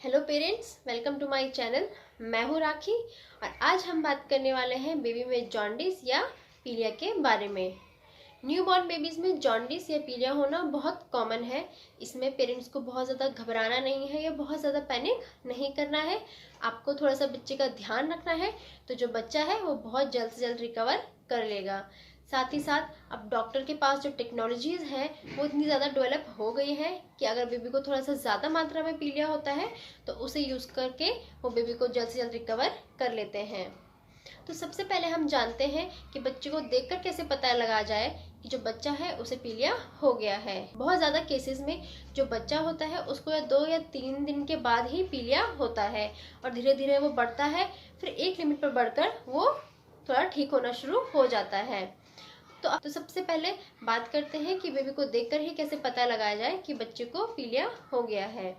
Hello parents, welcome to my channel. मैं हूँ राखी और आज हम बात करने वाले हैं बेबी में जॉन्डिस या पीलिया के बारे में। न्यूबॉर्न बेबीज़ में जॉन्डिस या पीलिया होना बहुत कॉमन है। इसमें पेरेंट्स को बहुत ज़्यादा घबराना नहीं है या बहुत ज़्यादा पैनिक नहीं करना है। आपको थोड़ा सा बच्चे का ध्यान रखना है, तो जो बच्चा है वो बहुत जल्द से जल्द रिकवर कर लेगा। साथ ही साथ अब डॉक्टर के पास जो टेक्नोलॉजीज़ हैं वो इतनी ज़्यादा डेवलप हो गई है कि अगर बेबी को थोड़ा सा ज़्यादा मात्रा में पीलिया होता है तो उसे यूज़ करके वो बेबी को जल्द से जल्द रिकवर कर लेते हैं। तो सबसे पहले हम जानते हैं कि बच्चे को देखकर कैसे पता लगा जाए कि जो बच्चा है उसे पीलिया हो गया है। बहुत ज़्यादा केसेस में जो बच्चा होता है उसको या 2 या 3 दिन के बाद ही पीलिया होता है और धीरे धीरे वो बढ़ता है, फिर एक लिमिट पर बढ़कर वो थोड़ा ठीक होना शुरू हो जाता है। तो सबसे पहले बात करते हैं कि बेबी को देखकर ही कैसे पता लगाया जाए कि बच्चे को पीलिया हो गया है।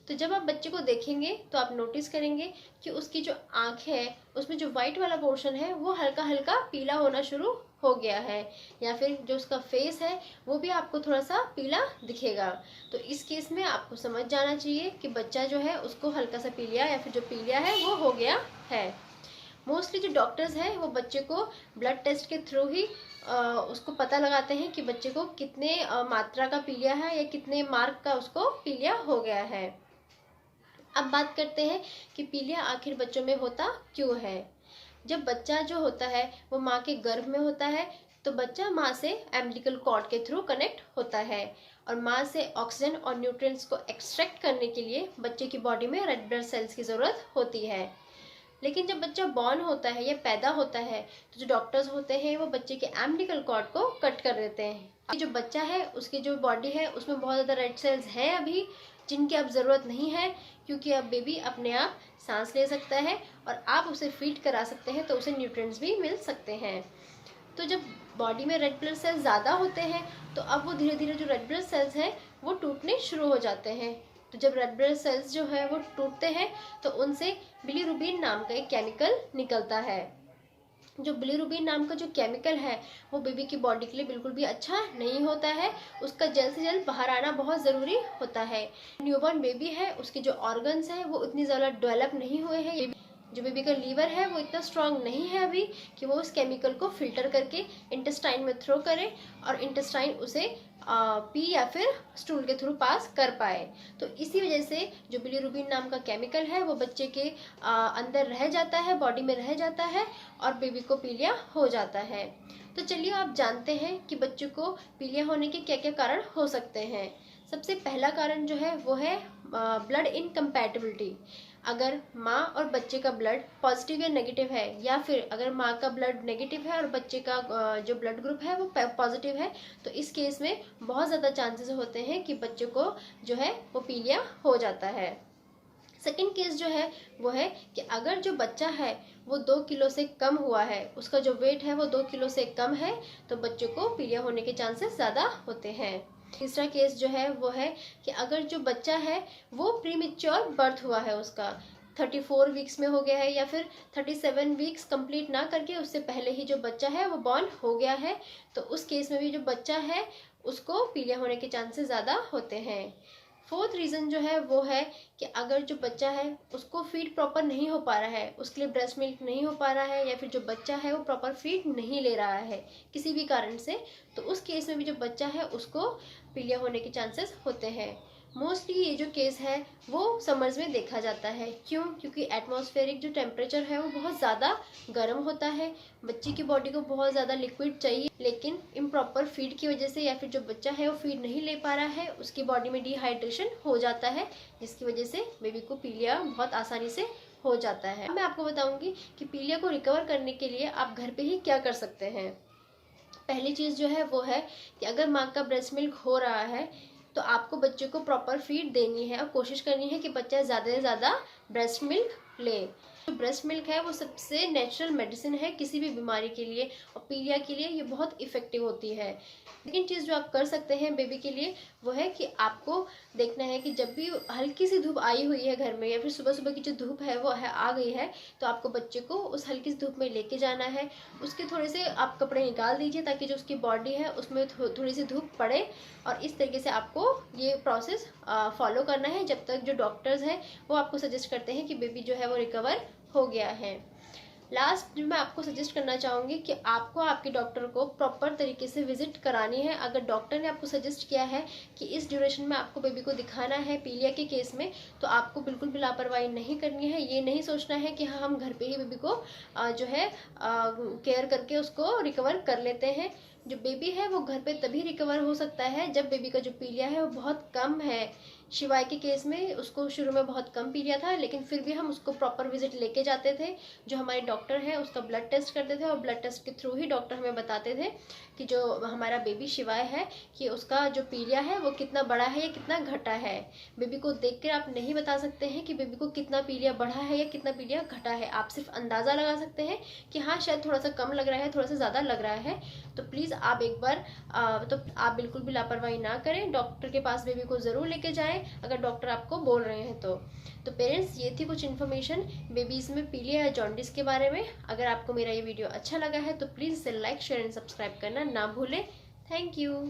तो जब आप बच्चे को देखेंगे तो आप नोटिस करेंगे कि उसकी जो आँख है उसमें जो वाइट वाला पोर्शन है वो हल्का हल्का पीला होना शुरू हो गया है, या फिर जो उसका फेस है वो भी आपको थोड़ा सा पीला दिखेगा। तो इस केस में आपको समझ जाना चाहिए कि बच्चा जो है उसको हल्का सा पीलिया या फिर जो पीलिया है वो हो गया है। मोस्टली जो डॉक्टर्स हैं वो बच्चे को ब्लड टेस्ट के थ्रू ही उसको पता लगाते हैं कि बच्चे को कितने मात्रा का पीलिया है या कितने मार्क का उसको पीलिया हो गया है। अब बात करते हैं कि पीलिया आखिर बच्चों में होता क्यों है। जब बच्चा जो होता है वो माँ के गर्भ में होता है तो बच्चा माँ से एम्बिलिकल कॉर्ड के थ्रू कनेक्ट होता है और माँ से ऑक्सीजन और न्यूट्रिएंट्स को एक्सट्रैक्ट करने के लिए बच्चे की बॉडी में रेड ब्लड सेल्स की ज़रूरत होती है। लेकिन जब बच्चा बॉर्न होता है या पैदा होता है तो जो डॉक्टर्स होते हैं वो बच्चे के एम्बिलिकल कॉर्ड को कट कर देते हैं। जो बच्चा है उसकी जो बॉडी है उसमें बहुत ज़्यादा रेड सेल्स हैं अभी, जिनकी अब ज़रूरत नहीं है, क्योंकि अब बेबी अपने आप सांस ले सकता है और आप उसे फीड करा सकते हैं तो उसे न्यूट्रिएंट्स भी मिल सकते हैं। तो जब बॉडी में रेड ब्लड सेल्स ज़्यादा होते हैं तो अब वो धीरे धीरे जो रेड ब्लड सेल्स हैं वो टूटने शुरू हो जाते हैं। तो जब रेड ब्लड सेल्स जो है वो टूटते हैं तो उनसे बिलीरुबिन नाम का एक केमिकल निकलता है। जो बिलीरुबिन नाम का जो केमिकल है वो बेबी की बॉडी के लिए बिल्कुल भी अच्छा नहीं होता है। उसका जल्द से जल्द बाहर आना बहुत ज़रूरी होता है। न्यूबॉर्न बेबी है उसके जो ऑर्गन्स हैं वो इतनी ज़्यादा डेवलप नहीं हुए हैं। जो बेबी का लीवर है वो इतना स्ट्रांग नहीं है अभी कि वो उस केमिकल को फिल्टर करके इंटेस्टाइन में थ्रो करे और इंटेस्टाइन उसे पी या फिर स्टूल के थ्रू पास कर पाए। तो इसी वजह से जो बिलीरुबिन नाम का केमिकल है वो बच्चे के अंदर रह जाता है, बॉडी में रह जाता है और बेबी को पीलिया हो जाता है। तो चलिए आप जानते हैं कि बच्चे को पीलिया होने के क्या क्या कारण हो सकते हैं। सबसे पहला कारण जो है वो है ब्लड इनकम्पैटिबिलिटी। अगर माँ और बच्चे का ब्लड पॉजिटिव या नेगेटिव है, या फिर अगर माँ का ब्लड नेगेटिव है और बच्चे का जो ब्लड ग्रुप है वो पॉजिटिव है, तो इस केस में बहुत ज़्यादा चांसेस होते हैं कि बच्चे को जो है वो पीलिया हो जाता है। सेकेंड केस जो है वो है कि अगर जो बच्चा है वो 2 किलो से कम हुआ है, उसका जो वेट है वो 2 किलो से कम है, तो बच्चे को पीलिया होने के चांसेस ज़्यादा होते हैं। तीसरा केस जो है वो है कि अगर जो बच्चा है वो प्रीमेच्योर बर्थ हुआ है, उसका 34 वीक्स में हो गया है या फिर 37 वीक्स कंप्लीट ना करके उससे पहले ही जो बच्चा है वो बॉर्न हो गया है, तो उस केस में भी जो बच्चा है उसको पीलिया होने के चांसेस ज़्यादा होते हैं। फोर्थ रीज़न जो है वो है कि अगर जो बच्चा है उसको फीड प्रॉपर नहीं हो पा रहा है, उसके लिए ब्रेस्ट मिल्क नहीं हो पा रहा है, या फिर जो बच्चा है वो प्रॉपर फीड नहीं ले रहा है किसी भी कारण से, तो उस केस में भी जो बच्चा है उसको पीलिया होने के चांसेस होते हैं। मोस्टली ये जो केस है वो समर्स में देखा जाता है। क्यों? क्योंकि एटमॉस्फेरिक जो टेम्परेचर है वो बहुत ज़्यादा गर्म होता है, बच्चे की बॉडी को बहुत ज़्यादा लिक्विड चाहिए, लेकिन इम्प्रॉपर फीड की वजह से या फिर जो बच्चा है वो फीड नहीं ले पा रहा है, उसकी बॉडी में डिहाइड्रेशन हो जाता है, जिसकी वजह से बेबी को पीलिया बहुत आसानी से हो जाता है। मैं आपको बताऊंगी कि पीलिया को रिकवर करने के लिए आप घर पे ही क्या कर सकते हैं। पहली चीज़ जो है वो है कि अगर माँ का ब्रेस्ट मिल्क हो रहा है तो आपको बच्चे को प्रॉपर फीड देनी है और कोशिश करनी है कि बच्चा ज़्यादा से ज़्यादा ब्रेस्ट मिल्क लें। जो ब्रेस्ट मिल्क है वो सबसे नेचुरल मेडिसिन है किसी भी बीमारी के लिए, और पीलिया के लिए ये बहुत इफेक्टिव होती है। सेकेंड चीज़ जो आप कर सकते हैं बेबी के लिए वो है कि आपको देखना है कि जब भी हल्की सी धूप आई हुई है घर में, या फिर सुबह सुबह की जो धूप है वो है आ गई है, तो आपको बच्चे को उस हल्की सी धूप में लेके जाना है। उसके थोड़े से आप कपड़े निकाल दीजिए ताकि जो उसकी बॉडी है उसमें थोड़ी सी धूप पड़े, और इस तरीके से आपको ये प्रोसेस फॉलो करना है जब तक जो डॉक्टर्स हैं वो आपको सजेस्ट करते हैं कि बेबी जो है वो रिकवर हो गया है। लास्ट जो मैं आपको सजेस्ट करना चाहूँगी कि आपको आपके डॉक्टर को प्रॉपर तरीके से विजिट करानी है। अगर डॉक्टर ने आपको सजेस्ट किया है कि इस ड्यूरेशन में आपको बेबी को दिखाना है पीलिया के केस में, तो आपको बिल्कुल भी लापरवाही नहीं करनी है। ये नहीं सोचना है कि हाँ हम घर पे ही बेबी को जो है केयर करके उसको रिकवर कर लेते हैं। जो बेबी है वो घर पे तभी रिकवर हो सकता है जब बेबी का जो पीलिया है वो बहुत कम है। शिवाय के केस में उसको शुरू में बहुत कम पीलिया था, लेकिन फिर भी हम उसको प्रॉपर विजिट लेके जाते थे। जो हमारे डॉक्टर हैं उसका ब्लड टेस्ट करते थे, और ब्लड टेस्ट के थ्रू ही डॉक्टर हमें बताते थे कि जो हमारा बेबी शिवाय है कि उसका जो पीलिया है वो कितना बड़ा है या कितना घटा है। बेबी को देख कर आप नहीं बता सकते हैं कि बेबी को कितना पीलिया बढ़ा है या कितना पीलिया घटा है। आप सिर्फ अंदाज़ा लगा सकते हैं कि हाँ शायद थोड़ा सा कम लग रहा है, थोड़ा सा ज़्यादा लग रहा है। तो प्लीज़ आप एक बार तो आप बिल्कुल भी लापरवाही ना करें, डॉक्टर के पास बेबी को ज़रूर लेके जाएं अगर डॉक्टर आपको बोल रहे हैं तो पेरेंट्स ये थी कुछ इन्फॉर्मेशन बेबीज़ में पीलिया या जॉन्डिस के बारे में। अगर आपको मेरा ये वीडियो अच्छा लगा है तो प्लीज़ इसे लाइक शेयर एंड सब्सक्राइब करना ना भूलें। Thank you.